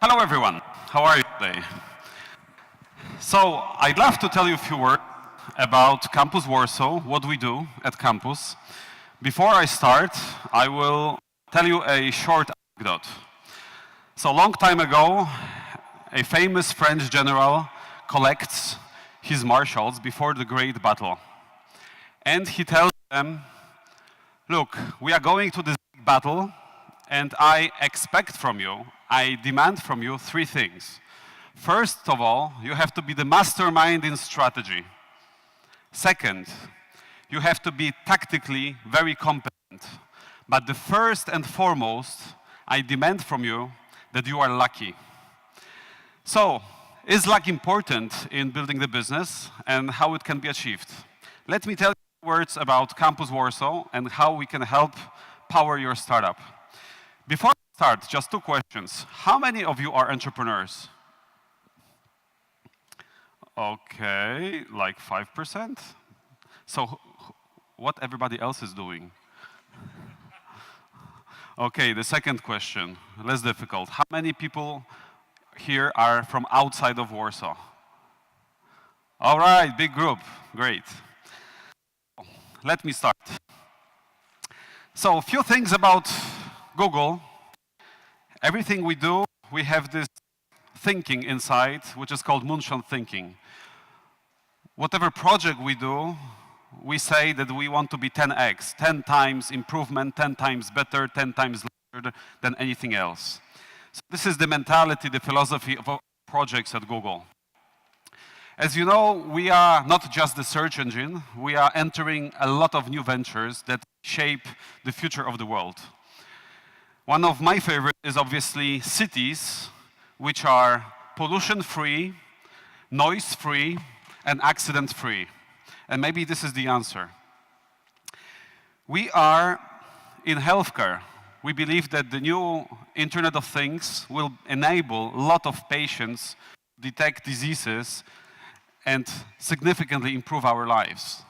Hello everyone, how are you today? So I'd love to tell you a few words about Campus Warsaw, what we do at campus. Before I start, I will tell you a short anecdote. So a long time ago, a famous French general collects his marshals before the great battle. And he tells them, look, we are going to this big battle, and I expect from you, I demand from you three things. First of all, you have to be the mastermind in strategy. Second, you have to be tactically very competent. But the first and foremost, I demand from you that you are lucky. So, is luck important in building the business and how it can be achieved? Let me tell you words about Campus Warsaw and how we can help power your startup. Before I start, just two questions. How many of you are entrepreneurs? Okay, like 5%. So what everybody else is doing? Okay, the second question, less difficult. How many people here are from outside of Warsaw? All right, big group, great. Let me start. So a few things about Google. Everything we do, we have this thinking inside, which is called moonshot thinking. Whatever project we do, we say that we want to be 10x, 10 times improvement, 10 times better, 10 times larger than anything else. So this is the mentality, the philosophy of our projects at Google. As you know, we are not just the search engine, we are entering a lot of new ventures that shape the future of the world. One of my favorites is obviously cities, which are pollution-free, noise-free, and accident-free. And maybe this is the answer. We are in healthcare. We believe that the new Internet of Things will enable a lot of patients to detect diseases and significantly improve our lives.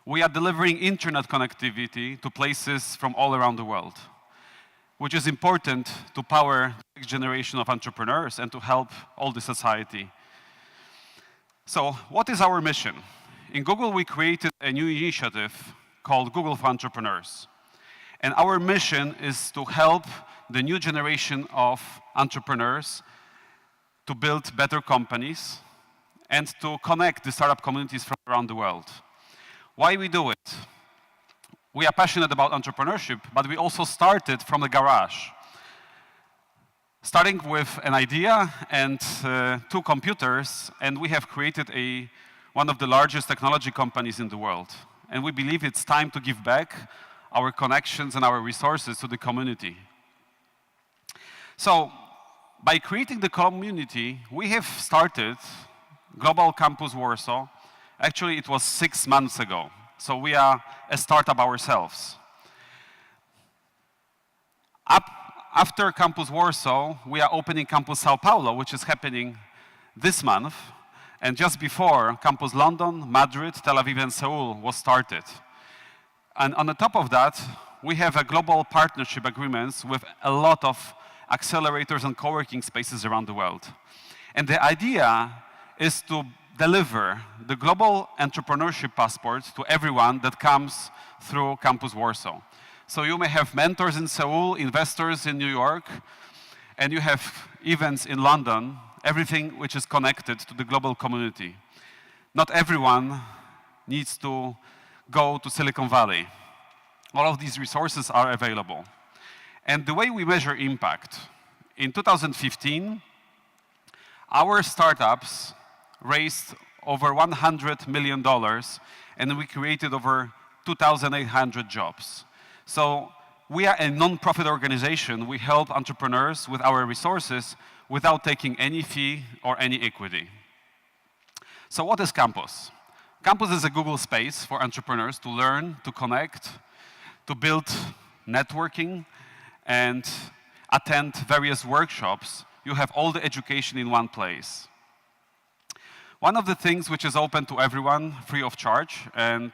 We are delivering internet connectivity to places from all around the world, which is important to power the next generation of entrepreneurs and to help all the society. So, what is our mission? In Google, we created a new initiative called Google for Entrepreneurs. And our mission is to help the new generation of entrepreneurs to build better companies and to connect the startup communities from around the world. Why we do it? We are passionate about entrepreneurship, but we also started from the garage. Starting with an idea and two computers, and we have created one of the largest technology companies in the world. And we believe it's time to give back our connections and our resources to the community. So, by creating the community, we have started Global Campus Warsaw. Actually, it was 6 months ago. So we are a startup ourselves. After Campus Warsaw, we are opening Campus São Paulo, which is happening this month. And just before, Campus London, Madrid, Tel Aviv, and Seoul was started. And on the top of that, we have a global partnership agreements with a lot of accelerators and co-working spaces around the world. And the idea is to deliver the global entrepreneurship passport to everyone that comes through Campus Warsaw. So you may have mentors in Seoul, investors in New York, and you have events in London, everything which is connected to the global community. Not everyone needs to go to Silicon Valley. All of these resources are available. And the way we measure impact, in 2015, our startups raised over $100 million, and we created over 2,800 jobs. So we are a non-profit organization. We help entrepreneurs with our resources without taking any fee or any equity. So what is Campus? Campus is a Google space for entrepreneurs to learn, to connect, to build networking, and attend various workshops. You have all the education in one place. One of the things which is open to everyone, free of charge, and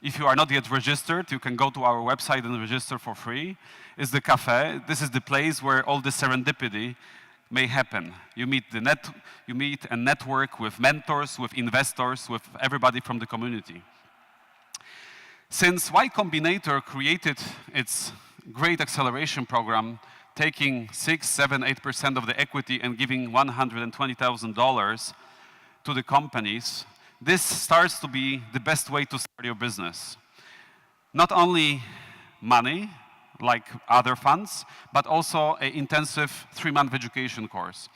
if you are not yet registered, you can go to our website and register for free, is the cafe. This is the place where all the serendipity may happen. You meet and network with mentors, with investors, with everybody from the community. Since Y Combinator created its great acceleration program, taking 6, 7, 8% of the equity and giving $120,000 to the companies, this starts to be the best way to start your business. Not only money, like other funds, but also an intensive 3-month education course.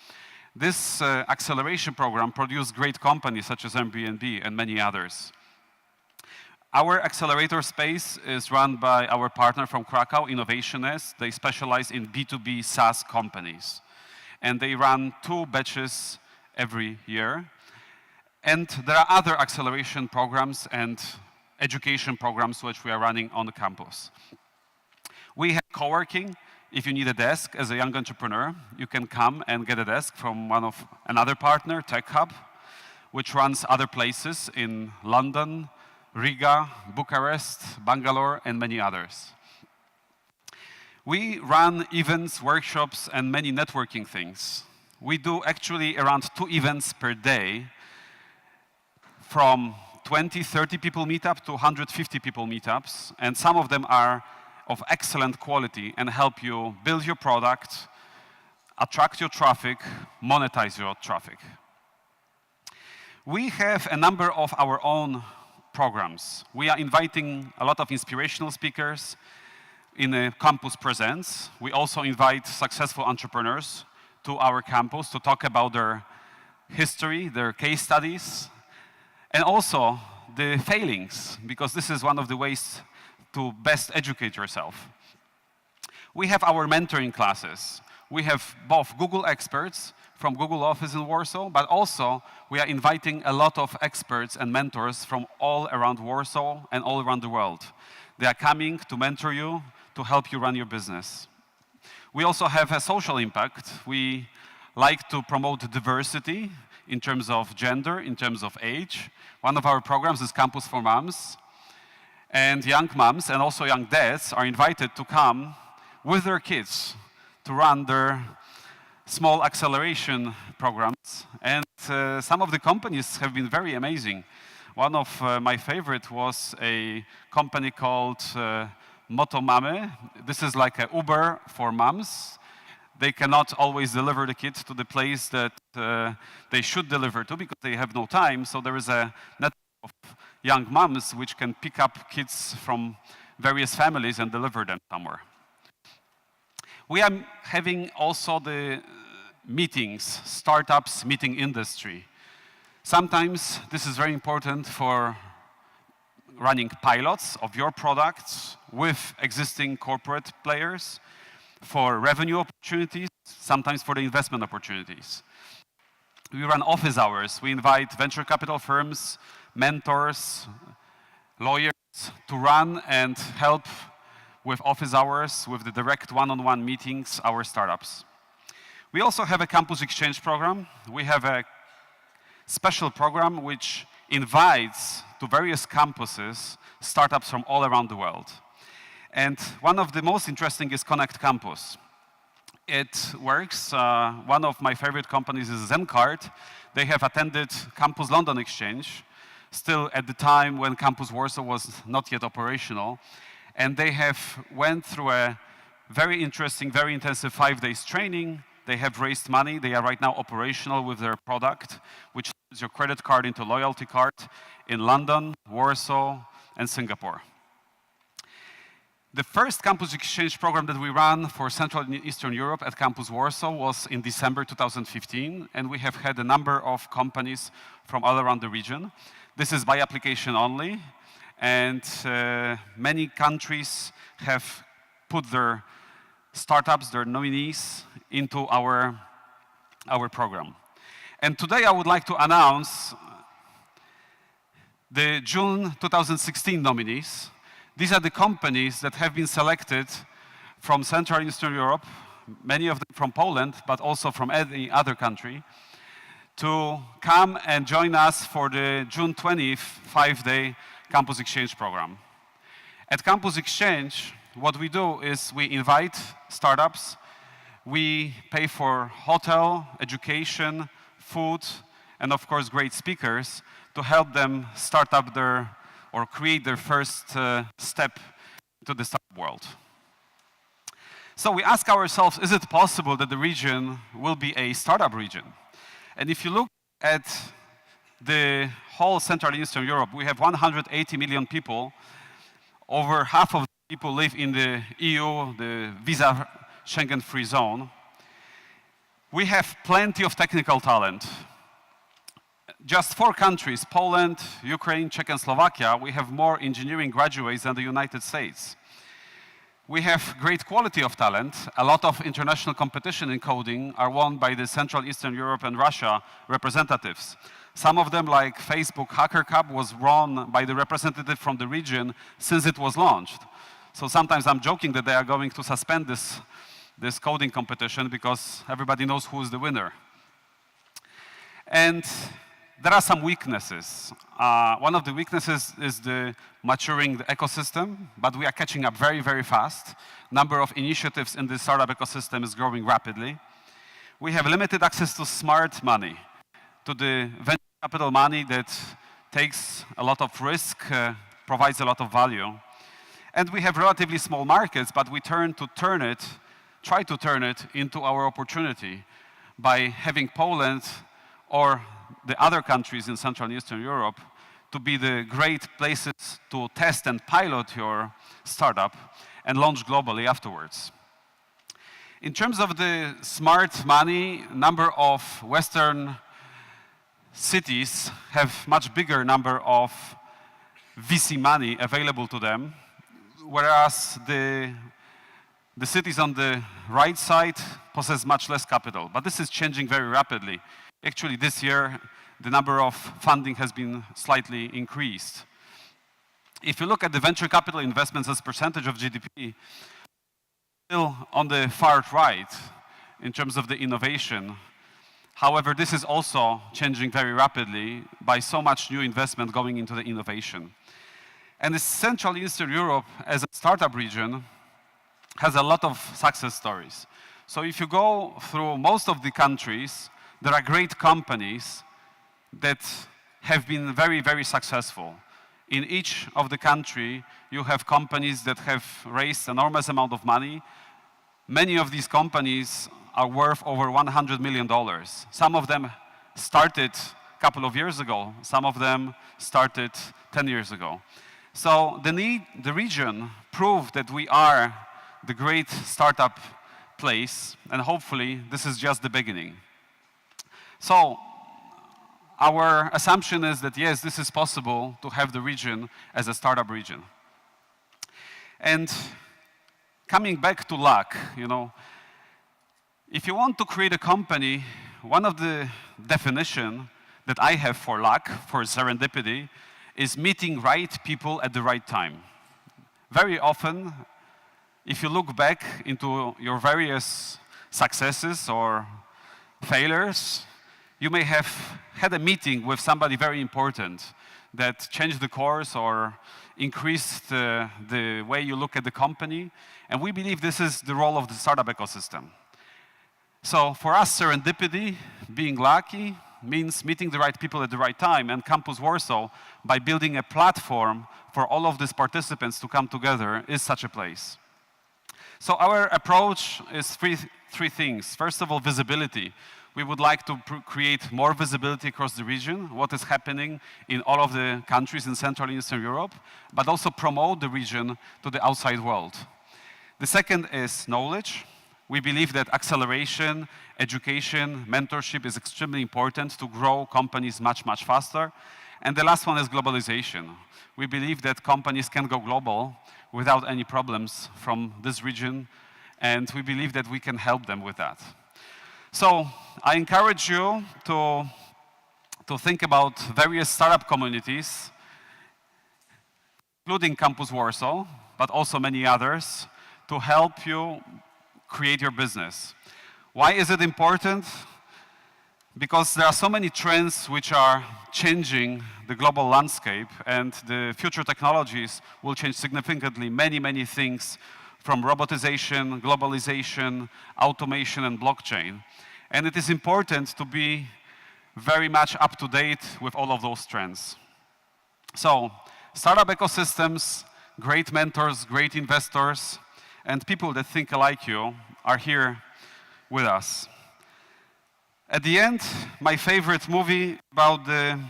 This acceleration program produced great companies such as Airbnb and many others. Our accelerator space is run by our partner from Krakow, Innovationist. They specialize in B2B SaaS companies. And they run 2 batches every year. And there are other acceleration programs and education programs which we are running on the campus. We have co-working. If you need a desk as a young entrepreneur, you can come and get a desk from another partner, Tech Hub, which runs other places in London, Riga, Bucharest, Bangalore, and many others. We run events, workshops, and many networking things. We do actually around 2 events per day, from 20, 30 people meetup to 150 people meetups, and some of them are of excellent quality and help you build your product, attract your traffic, monetize your traffic. We have a number of our own programs. We are inviting a lot of inspirational speakers in a Campus Presents. We also invite successful entrepreneurs to our campus to talk about their history, their case studies, and also the failings, because this is one of the ways to best educate yourself. We have our mentoring classes. We have both Google experts from Google office in Warsaw, but also we are inviting a lot of experts and mentors from all around Warsaw and all around the world. They are coming to mentor you, to help you run your business. We also have a social impact. We like to promote diversity in terms of gender, in terms of age. One of our programs is Campus for Moms. And young moms and also young dads are invited to come with their kids to run their small acceleration programs. And some of the companies have been very amazing. One of my favorite was a company called Motomamy. This is like an Uber for moms. They cannot always deliver the kids to the place that they should deliver to because they have no time. So there is a network of young moms which can pick up kids from various families and deliver them somewhere. We are having also the meetings, startups, meeting industry. Sometimes this is very important for running pilots of your products with existing corporate players, for revenue opportunities, sometimes for the investment opportunities. We run office hours. We invite venture capital firms, mentors, lawyers to run and help with office hours, with the direct one-on-one meetings, our startups. We also have a campus exchange program. We have a special program which invites to various campuses startups from all around the world. And one of the most interesting is Connect Campus. It works. One of my favorite companies is Zencard. They have attended Campus London Exchange, still at the time when Campus Warsaw was not yet operational. And they have went through a very interesting, very intensive 5 days training. They have raised money. They are right now operational with their product, which is your credit card into loyalty card in London, Warsaw, and Singapore. The first campus exchange program that we ran for Central and Eastern Europe at Campus Warsaw was in December 2015, and we have had a number of companies from all around the region. This is by application only, and many countries have put their startups, their nominees, into our program. And today I would like to announce the June 2016 nominees. These are the companies that have been selected from Central and Eastern Europe, many of them from Poland, but also from any other country, to come and join us for the June 20th 5-day Campus Exchange program. At Campus Exchange, what we do is we invite startups, We pay for hotel, education, food, and of course great speakers to help them start up their, or create their first step to the startup world. So we ask ourselves, is it possible that the region will be a startup region? And if you look at the whole Central and Eastern Europe, we have 180 million people. Over half of the people live in the EU, the visa Schengen-free zone. We have plenty of technical talent. Just 4 countries, Poland, Ukraine, Czech and Slovakia, we have more engineering graduates than the United States. We have great quality of talent. A lot of international competition in coding are won by the Central Eastern Europe and Russia representatives. Some of them, like Facebook Hacker Cup, was won by the representative from the region since it was launched. So sometimes I'm joking that they are going to suspend this coding competition because everybody knows who is the winner. And there are some weaknesses. One of the weaknesses is the maturing the ecosystem, but we are catching up very, very fast. Number of initiatives in the startup ecosystem is growing rapidly. We have limited access to smart money, to the venture capital money that takes a lot of risk, provides a lot of value. And we have relatively small markets, but we try to turn it into our opportunity by having Poland or the other countries in Central and Eastern Europe to be the great places to test and pilot your startup and launch globally afterwards. In terms of the smart money, number of Western cities have much bigger number of VC money available to them, whereas the cities on the right side possess much less capital. But this is changing very rapidly. Actually, this year, the number of funding has been slightly increased. If you look at the venture capital investments as percentage of GDP, still on the far right in terms of the innovation. However, this is also changing very rapidly by so much new investment going into the innovation. And the Central Eastern Europe as a startup region has a lot of success stories. So if you go through most of the countries, there are great companies that have been very, very successful. In each of the country, you have companies that have raised enormous amount of money. Many of these companies are worth over $100 million. Some of them started a couple of years ago. Some of them started 10 years ago. So the region proved that we are the great startup place, and hopefully this is just the beginning. So our assumption is that yes, this is possible to have the region as a startup region. And coming back to luck, if you want to create a company, one of the definition that I have for luck, for serendipity, is meeting right people at the right time. Very often, if you look back into your various successes or failures, you may have had a meeting with somebody very important that changed the course or increased the way you look at the company. And we believe this is the role of the startup ecosystem. So for us, serendipity, being lucky, means meeting the right people at the right time. And Campus Warsaw, by building a platform for all of these participants to come together, is such a place. So our approach is three things. First of all, visibility. We would like to create more visibility across the region, what is happening in all of the countries in Central and Eastern Europe, but also promote the region to the outside world. The second is knowledge. We believe that acceleration, education, mentorship is extremely important to grow companies much, much faster. And the last one is globalization. We believe that companies can go global without any problems from this region, and we believe that we can help them with that. So I encourage you to think about various startup communities, including Campus Warsaw, but also many others, to help you create your business. Why is it important? Because there are so many trends which are changing the global landscape, and the future technologies will change significantly many, many things from robotization, globalization, automation, and blockchain. And it is important to be very much up to date with all of those trends. So, startup ecosystems, great mentors, great investors, and people that think like you are here with us. At the end, my favorite movie about the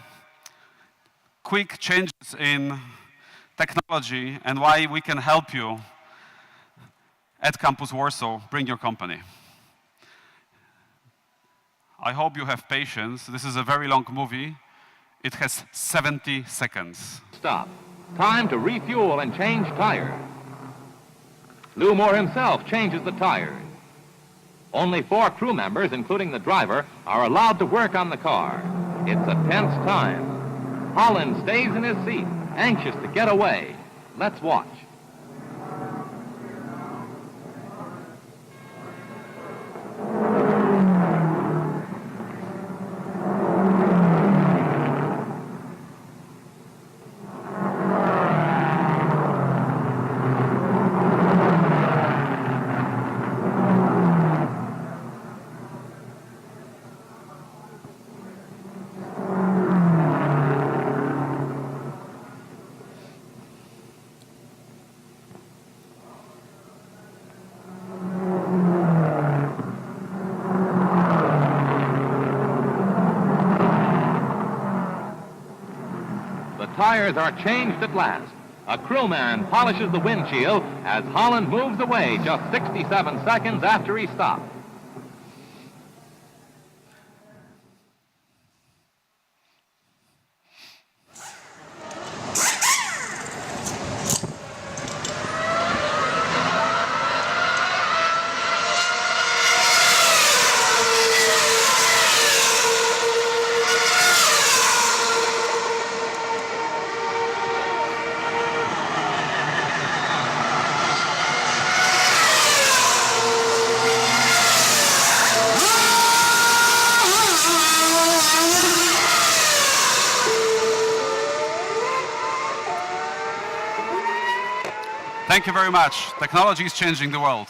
quick changes in technology and why we can help you at Campus Warsaw bring your company. I hope you have patience. This is a very long movie. It has 70 seconds. Stop. Time to refuel and change tires. Lou Moore himself changes the tires. Only 4 crew members, including the driver, are allowed to work on the car. It's a tense time. Holland stays in his seat, anxious to get away. Let's watch. Tires are changed at last. A crewman polishes the windshield as Holland moves away just 67 seconds after he stopped. Thank you very much. Technology is changing the world.